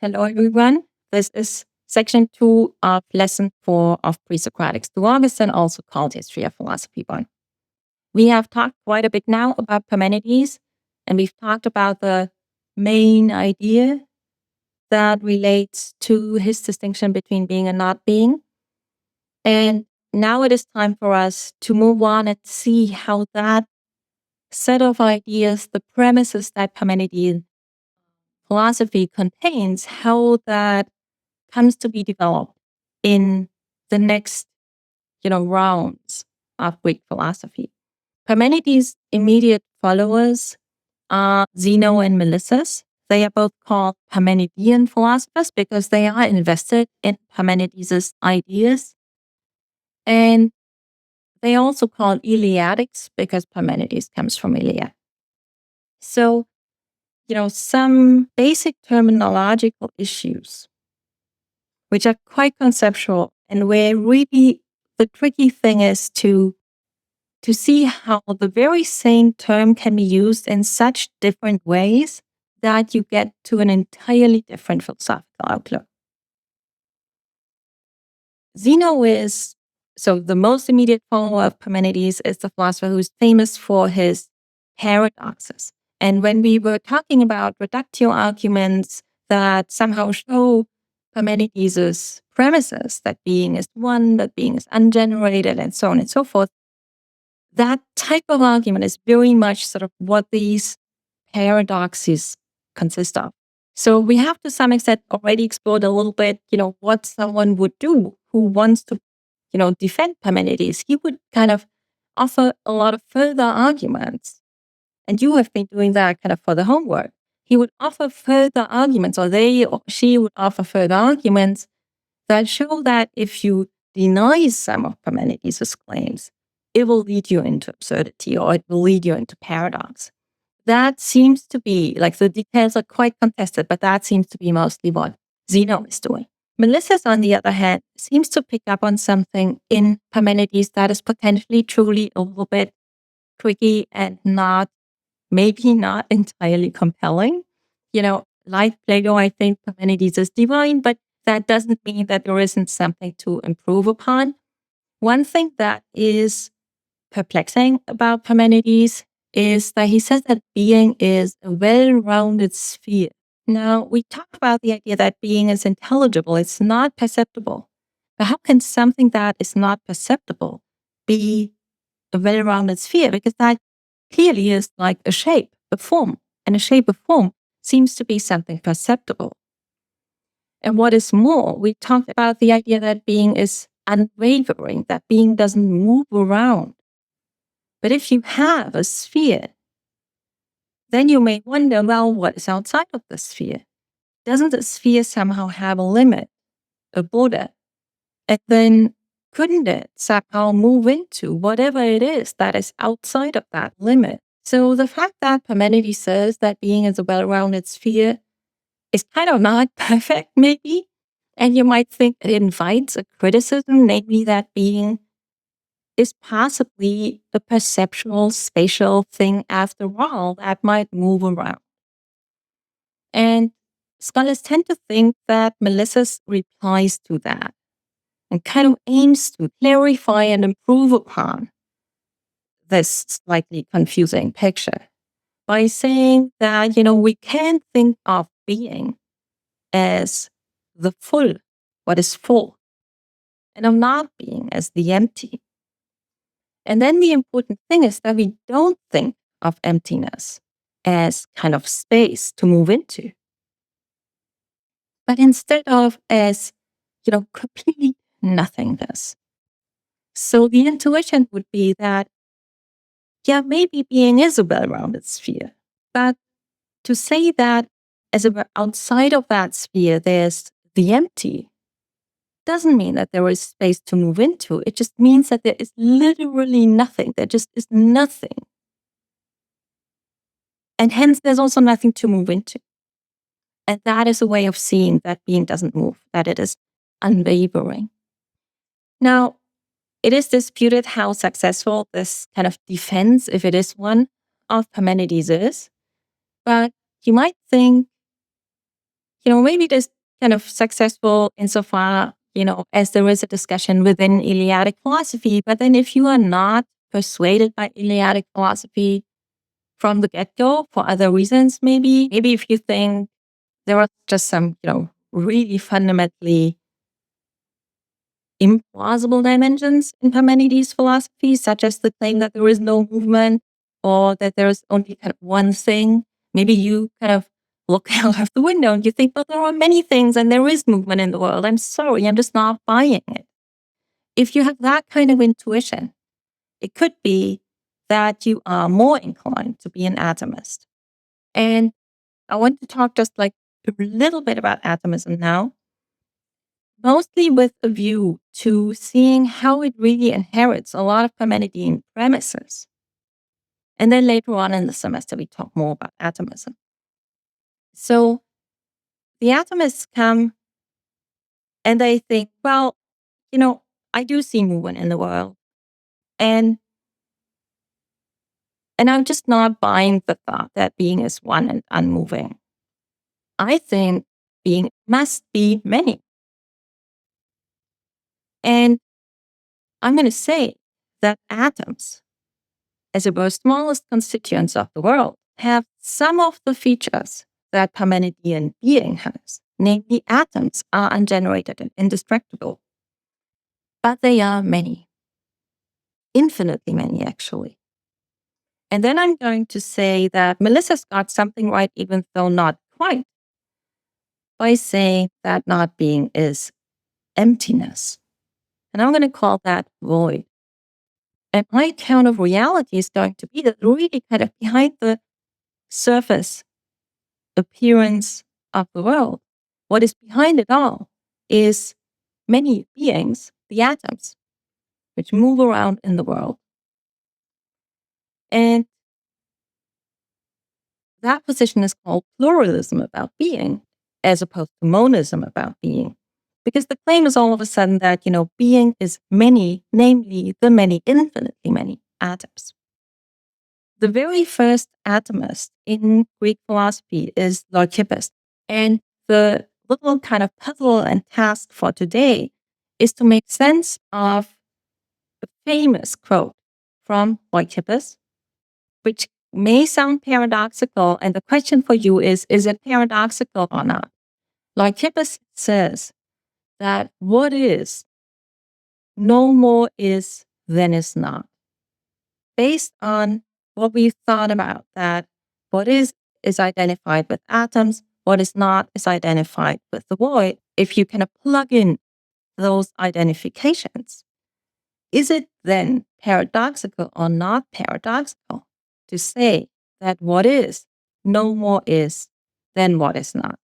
Hello, everyone. This is section 2 of lesson 4 of Pre-Socratic to Augustine, also called History of Philosophy 1. We have talked quite a bit now about Parmenides, and we've talked about the main idea that relates to his distinction between being and not being. And now it is time for us to move on and see how that set of ideas, the premises that Parmenidean philosophy contains, how that comes to be developed in the next, rounds of Greek philosophy. Parmenides' immediate followers are Zeno and Melissus. They are both called Parmenidean philosophers because they are invested in Parmenides' ideas. And they also called Eleatics because Parmenides comes from Iliad. So, some basic terminological issues which are quite conceptual and where really the tricky thing is to see how the very same term can be used in such different ways that you get to an entirely different philosophical outlook. Zeno is, so the most immediate follower of Parmenides is the philosopher who's famous for his paradoxes. And when we were talking about reductio arguments that somehow show Parmenides' premises, that being is one, that being is ungenerated, and so on and so forth, that type of argument is very much sort of what these paradoxes consist of. So we have to some extent already explored a little bit, what someone would do who wants to, defend Parmenides. He would kind of offer a lot of further arguments. And you have been doing that kind of for the homework. He would offer further arguments, or they or she would offer further arguments that show that if you deny some of Parmenides' claims, it will lead you into absurdity or it will lead you into paradox. That seems to be, like, the details are quite contested, but that seems to be mostly what Zeno is doing. Melissus, on the other hand, seems to pick up on something in Parmenides that is potentially truly a little bit tricky and maybe not entirely compelling. Like Plato, I think Parmenides is divine, but that doesn't mean that there isn't something to improve upon. One thing that is perplexing about Parmenides is that he says that being is a well-rounded sphere. Now, we talked about the idea that being is intelligible, it's not perceptible. But how can something that is not perceptible be a well-rounded sphere? Because that clearly is like a shape, a form, and a shape of form seems to be something perceptible. And what is more, we talked about the idea that being is unwavering, that being doesn't move around. But if you have a sphere, then you may wonder, well, what is outside of the sphere? Doesn't the sphere somehow have a limit, a border? And then couldn't it somehow move into whatever it is that is outside of that limit? So the fact that Parmenides says that being is a well-rounded sphere is kind of not perfect, maybe. And you might think it invites a criticism, namely that being is possibly a perceptual, spatial thing after all that might move around. And scholars tend to think that Melissus replies to that and kind of aims to clarify and improve upon this slightly confusing picture by saying that, we can't think of being as the full, what is full, and of not being as the empty. And then the important thing is that we don't think of emptiness as kind of space to move into, but instead of as, complete nothingness. So the intuition would be that, maybe being is a well-rounded sphere, but to say that as if outside of that sphere there's the empty doesn't mean that there is space to move into. It just means that there is literally nothing. There just is nothing. And hence there's also nothing to move into. And that is a way of seeing that being doesn't move, that it is unwavering. Now, it is disputed how successful this kind of defense, if it is one, of Parmenides is. But you might think, maybe it is kind of successful insofar, as there is a discussion within Eleatic philosophy. But then if you are not persuaded by Eleatic philosophy from the get-go for other reasons, maybe if you think there are just some, really fundamentally implausible dimensions in Parmenides' philosophy, such as the claim that there is no movement or that there is only kind of one thing. Maybe you kind of look out of the window and you think, but there are many things and there is movement in the world. I'm sorry, I'm just not buying it. If you have that kind of intuition, it could be that you are more inclined to be an atomist. And I want to talk just like a little bit about atomism now, mostly with a view to seeing how it really inherits a lot of Parmenidean premises. And then later on in the semester, we talk more about atomism. So the atomists come and they think, well, I do see movement in the world. And I'm just not buying the thought that being is one and unmoving. I think being must be many. And I'm going to say that atoms, as the most smallest constituents of the world, have some of the features that Parmenidean being has. Namely, atoms are ungenerated and indestructible. But they are many. Infinitely many, actually. And then I'm going to say that Melissus got something right, even though not quite, by saying that not being is emptiness. And I'm going to call that void. And my account of reality is going to be that really kind of behind the surface appearance of the world, what is behind it all is many beings, the atoms, which move around in the world. And that position is called pluralism about being, as opposed to monism about being. Because the claim is all of a sudden that, being is many, namely the many, infinitely many atoms. The very first atomist in Greek philosophy is Leucippus. And the little kind of puzzle and task for today is to make sense of the famous quote from Leucippus, which may sound paradoxical. And the question for you is it paradoxical or not? Leucippus says that what is no more is than is not. Based on what we've thought about, that what is identified with atoms, what is not is identified with the void. If you kind of plug in those identifications, is it then paradoxical or not paradoxical to say that what is no more is than what is not?